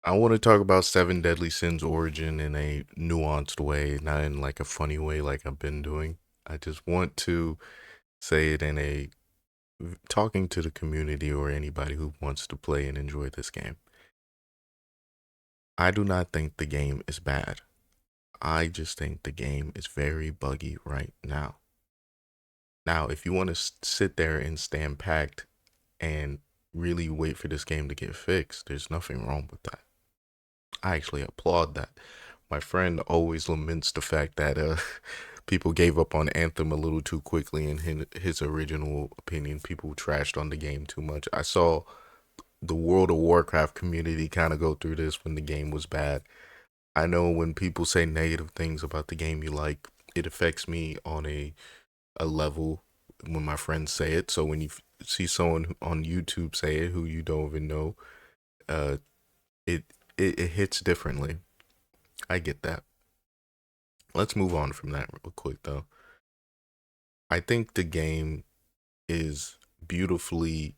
I want to talk about Seven Deadly Sins origin in a nuanced way, not in like a funny way like I've been doing. I just want to say it in a talking to the community or anybody who wants to play and enjoy this game. I do not think the game is bad. I just think the game is very buggy right now. Now, if you want to sit there and stand packed and really wait for this game to get fixed, there's nothing wrong with that. I actually applaud that. My friend always laments the fact that people gave up on Anthem a little too quickly in his original opinion. People trashed on the game too much. I saw the World of Warcraft community kind of go through this when the game was bad. I know when people say negative things about the game you like, it affects me on a level when my friends say it. So when you see someone on YouTube say it who you don't even know, uh, it, it hits differently. I get that. Let's move on from that real quick though. I think the game is beautifully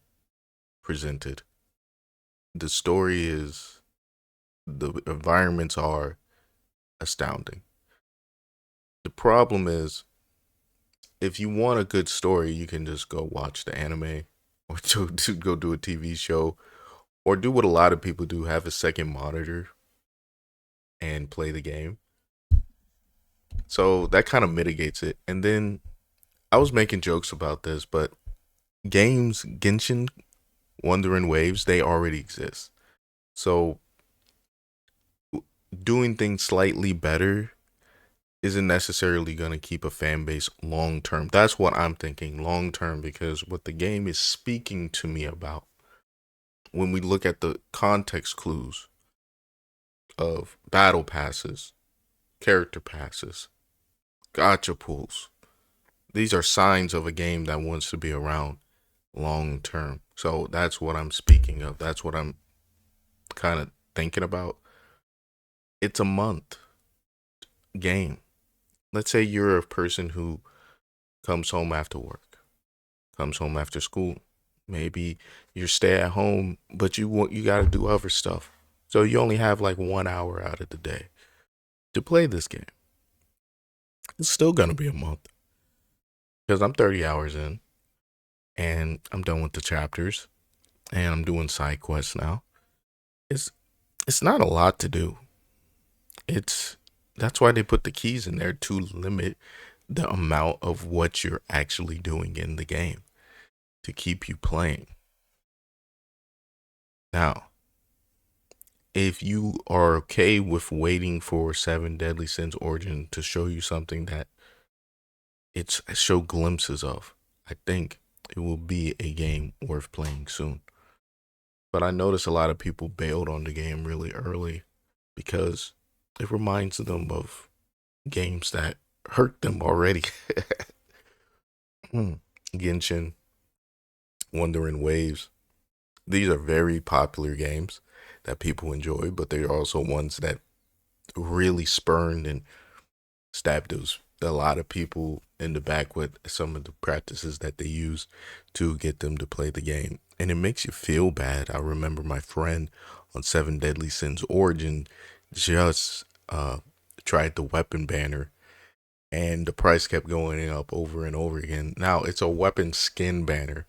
presented. The story is, the environments are astounding. The problem is, if you want a good story, you can just go watch the anime or to go do a TV show or do what a lot of people do, have a second monitor and play the game. So that kind of mitigates it. And then I was making jokes about this, but games, Genshin, Wandering Waves, they already exist. So doing things slightly better isn't necessarily going to keep a fan base long term. That's what I'm thinking long term, because what the game is speaking to me about, when we look at the context clues of battle passes, character passes, gacha pools, these are signs of a game that wants to be around long term. So that's what I'm speaking of. That's what I'm kind of thinking about. It's a month game. Let's say you're a person who comes home after work, comes home after school. Maybe you stay at home, but you got to do other stuff. So you only have like 1 hour out of the day to play this game. It's still gonna be a month because I'm 30 hours in and I'm done with the chapters and I'm doing side quests now. It's it's not a lot to do. It's That's why they put the keys in there to limit the amount of what you're actually doing in the game to keep you playing. Now, if you are okay with waiting for Seven Deadly Sins Origin to show you something that it's show glimpses of, I think it will be a game worth playing soon. But I notice a lot of people bailed on the game really early because it reminds them of games that hurt them already. Genshin, Wandering Waves. These are very popular games that people enjoy, but they're also ones that really spurned and stabbed those a lot of people in the back with some of the practices that they use to get them to play the game. And it makes you feel bad. I remember my friend on Seven Deadly Sins Origin just tried the weapon banner and the price kept going up over and over again. Now it's a weapon skin banner.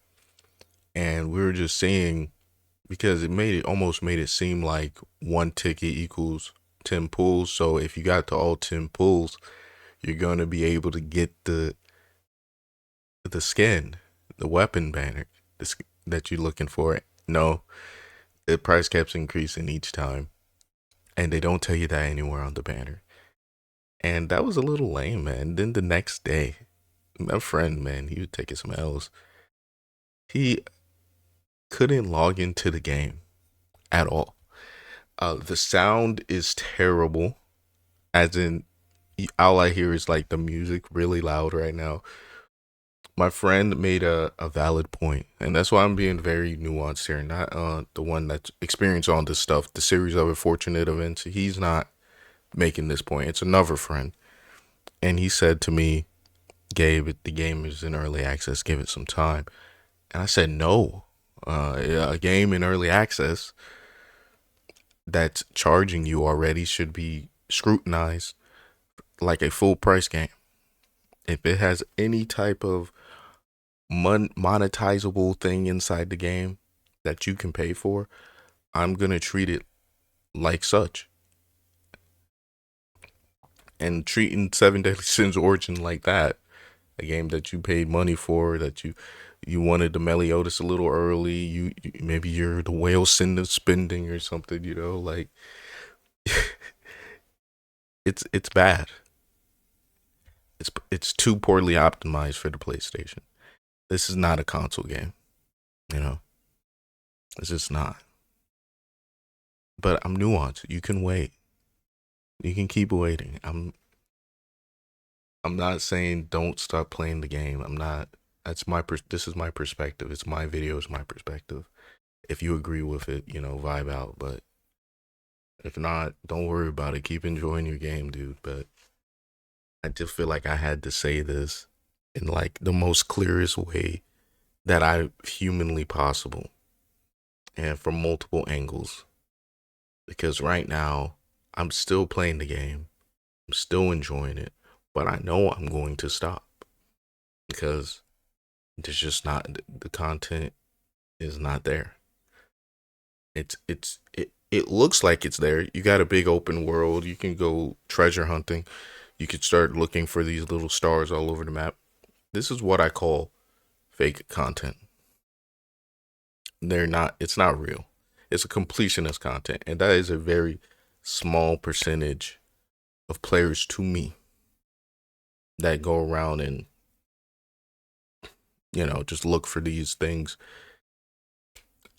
And we were just seeing, because it almost made it seem like one ticket equals 10 pulls. So if you got to all 10 pulls, you're going to be able to get the skin, the weapon banner that you're looking for. No, the price keeps increasing each time, and they don't tell you that anywhere on the banner. And that was a little lame, man. Then the next day, my friend, man, he was taking some L's. He couldn't log into the game at all. The sound is terrible, as in, all I hear is like the music really loud right now. My friend made a valid point, and that's why I'm being very nuanced here. Not the one that's experienced all this stuff, the series of unfortunate events. He's not making this point. It's another friend, and he said to me, "Gabe, the game is in early access. Give it some time." And I said, "No, a game in early access that's charging you already should be scrutinized like a full price game. If it has any type of monetizable thing inside the game that you can pay for, I'm going to treat it like such. And treating Seven Deadly Sins Origin like that, a game that you paid money for, that you wanted the Meliodas a little early, maybe you're the whale spending or something, like it's bad. It's too poorly optimized for the PlayStation. This is not a console game, you know. It's just not. But I'm nuanced. You can wait. You can keep waiting. I'm not saying don't stop playing the game. I'm not. That's this is my perspective. It's my video. It's my perspective. If you agree with it, vibe out. But if not, don't worry about it. Keep enjoying your game, dude. But I just feel like I had to say this in like the most clearest way that I humanly possible, and from multiple angles. Because right now, I'm still playing the game. I'm still enjoying it, but I know I'm going to stop because there's just not the content is not there. It looks like it's there. You got a big open world. You can go treasure hunting. You could start looking for these little stars all over the map. This is what I call fake content. It's not real. It's a completionist content, and that is a very small percentage of players to me that go around and just look for these things.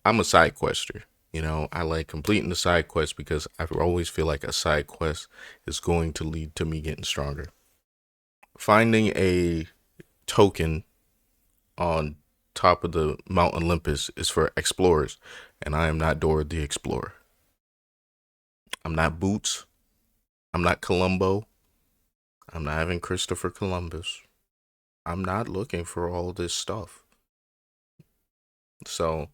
I'm a side quester. I like completing the side quest because I always feel like a side quest is going to lead to me getting stronger. Finding a token on top of the Mount Olympus is for explorers, and I am not Dora the Explorer. I'm not Boots. I'm not Columbo. I'm not having Christopher Columbus. I'm not looking for all this stuff. So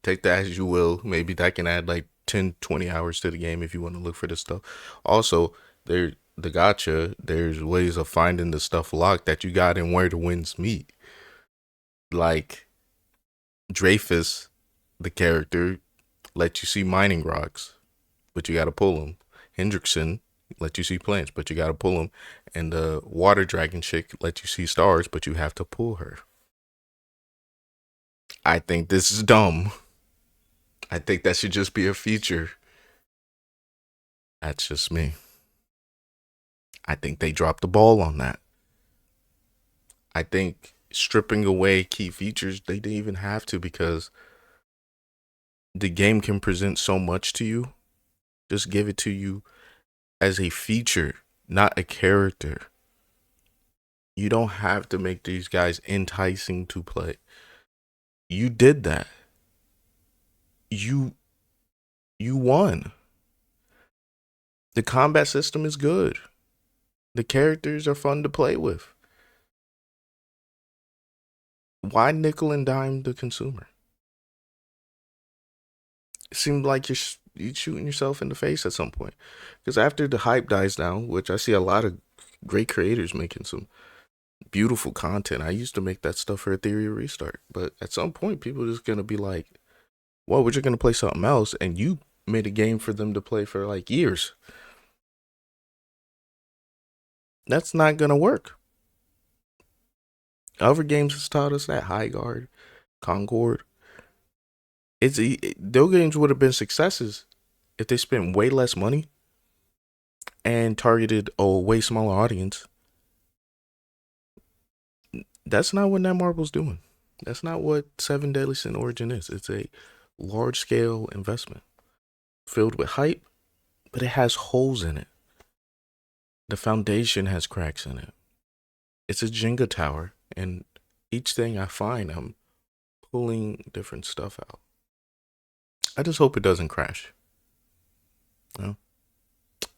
take that as you will. Maybe that can add like 10, 20 hours to the game if you want to look for this stuff. Also, the gacha, there's ways of finding the stuff locked that you got in Where the Winds Meet. Like Dreyfus, the character, let you see mining rocks, but you got to pull them. Hendrickson let you see plants, but you got to pull them. And the water dragon chick let you see stars, but you have to pull her. I think this is dumb. I think that should just be a feature. That's just me. I think they dropped the ball on that. I think stripping away key features, they didn't even have to because the game can present so much to you. Just give it to you as a feature, not a character. You don't have to make these guys enticing to play. You did that. You won. The combat system is good. The characters are fun to play with. Why nickel and dime the consumer? It seemed like you're shooting yourself in the face at some point. Because after the hype dies down, which I see a lot of great creators making some beautiful content. I used to make that stuff for a Theory of Restart. But at some point, people are just going to be like, well, we're just going to play something else. And you made a game for them to play for like years. That's not going to work. Other games has taught us that. High Guard, Concord. Those games would have been successes if they spent way less money and targeted a way smaller audience. That's not what Netmarble's doing. That's not what Seven Deadly Sin Origin is. It's a large scale investment filled with hype, but it has holes in it. The foundation has cracks in it. It's a Jenga tower, and each thing I find, I'm pulling different stuff out. I just hope it doesn't crash.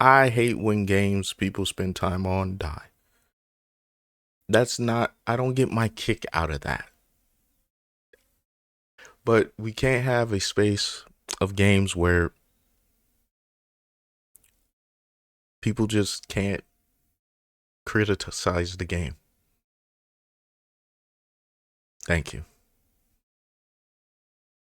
I hate when games people spend time on die. I don't get my kick out of that. But we can't have a space of games where people just can't criticize the game. Thank you.